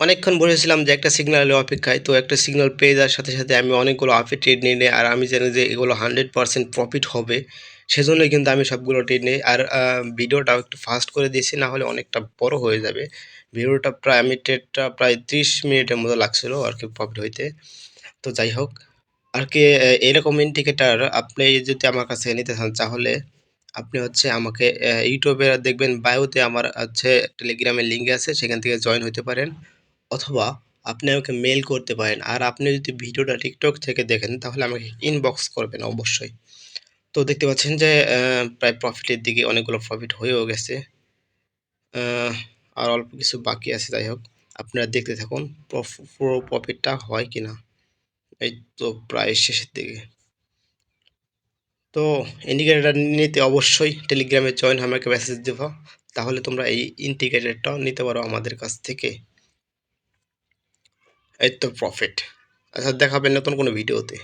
অনেকক্ষণ বসেছিলাম যে একটা সিগন্যালের অপেক্ষায়। তো একটা সিগন্যাল পেয়ে যাওয়ার সাথে, সাথে আমি অনেকগুলো আফি ট্রেড নিয়ে নেই। আর আমি জানি যে এগুলো 100% প্রফিট হবে। সেজন্যই কিন্তু আমি সবগুলো ট্রেড নেই। আর ভিডিওটাও একটু ফাস্ট করে দিয়েছি, না হলে অনেকটা বড় হয়ে যাবে। ভিডিওটা প্রায় আমি ট্রেডটা প্রায় 30 মিনিটের মতো লাগছিল আরকি প্রফিট হইতে। তো যাই হোক, আরকি এরকম ইন্ডিকেটর আপনি যদি আমার কাছে নিতে চান তাহলে আপনি হচ্ছে আমাকে YouTube এ দেখবেন বায়োতে আমার হচ্ছে টেলিগ্রামের লিঙ্ক আছে, সেখান থেকে জয়েন হইতে পারেন। অথবা আপনি আমাকে মেইল করতে পারেন। আর আপনি যদি ভিডিওটা টিকটক থেকে দেখেন তাহলে আমাকে ইনবক্স করবেন অবশ্যই। তো দেখতে পাচ্ছেন যে প্রায় প্রফিটের দিকে অনেকগুলো প্রফিট হয়েও গেছে। আর অল্প কিছু বাকি আছে। যাই হোক, আপনারা দেখতে থাকুন পুরো প্রফিটটা হয় কিনা। এই তো প্রায় শেষের দিকে। তো ইন্ডিকেটরটা নিতে অবশ্যই টেলিগ্রামে জয়েন হয়ে আমাকে মেসেজ দিবা। তাহলে তোমরা এই ইন্ডিকেটরটাও নিতে পারো আমাদের কাছ থেকে। এই তো প্রফিট। আচ্ছা, দেখা হবে নতুন কোনো ভিডিওতে।